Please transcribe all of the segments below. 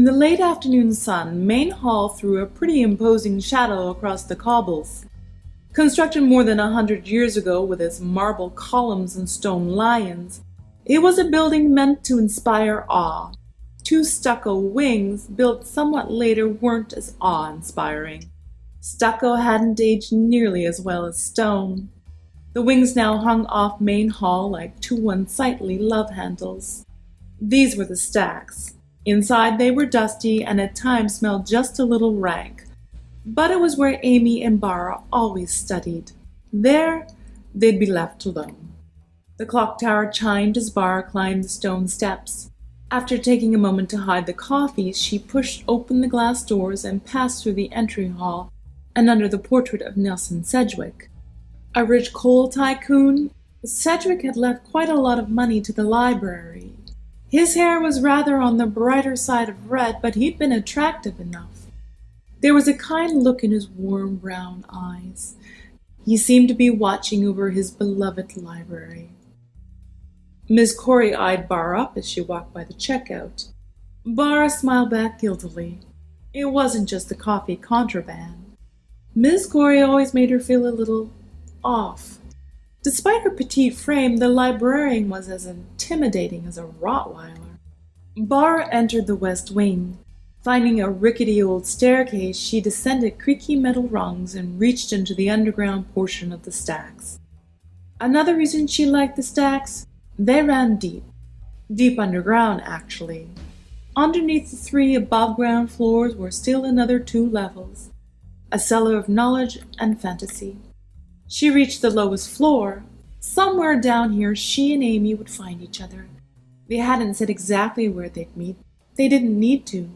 In the late afternoon sun, Main Hall threw a pretty imposing shadow across the cobbles. Constructed more than 100 years ago with its marble columns and stone lions, it was a building meant to inspire awe. Two stucco wings, built somewhat later, weren't as awe-inspiring. Stucco hadn't aged nearly as well as stone. The wings now hung off Main Hall like two unsightly love handles. These were the stacks. Inside they were dusty and at times smelled just a little rank. But it was where Amy and Bara always studied. There, they'd be left alone. The clock tower chimed as Bara climbed the stone steps. After taking a moment to hide the coffee, she pushed open the glass doors and passed through the entry hall and under the portrait of Nelson Sedgwick. A rich coal tycoon, Sedgwick had left quite a lot of money to the library. His hair was rather on the brighter side of red, but he'd been attractive enough. There was a kind look in his warm brown eyes. He seemed to be watching over his beloved library. Miss Corey eyed Bara up as she walked by the checkout. Bara smiled back guiltily. It wasn't just the coffee contraband. Miss Corey always made her feel a little off. Despite her petite frame, the librarian was as intimidating as a Rottweiler. Bara entered the west wing. Finding a rickety old staircase, she descended creaky metal rungs and reached into the underground portion of the stacks. Another reason she liked the stacks? They ran deep. Deep underground, actually. Underneath the 3 above-ground floors were still another 2 levels. A cellar of knowledge and fantasy. She reached the lowest floor. Somewhere down here she and Amy would find each other. They hadn't said exactly where they'd meet. They didn't need to.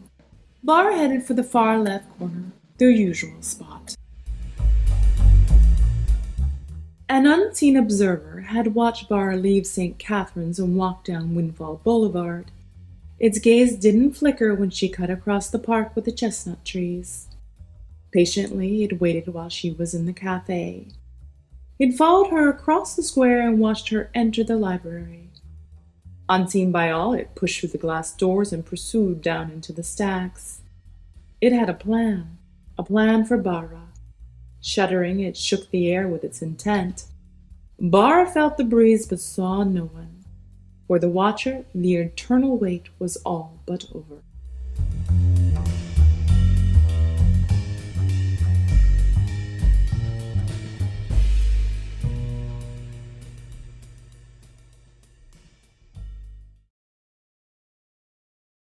Bara headed for the far left corner, their usual spot. An unseen observer had watched Bara leave St. Catherine's and walk down Windfall Boulevard. Its gaze didn't flicker when she cut across the park with the chestnut trees. Patiently, it waited while she was in the cafe. He'd followed her across the square and watched her enter the library. Unseen by all, it pushed through the glass doors and pursued down into the stacks. It had a plan for Bara. Shuddering, it shook the air with its intent. Bara felt the breeze but saw no one. For the watcher, the eternal wait was all but over.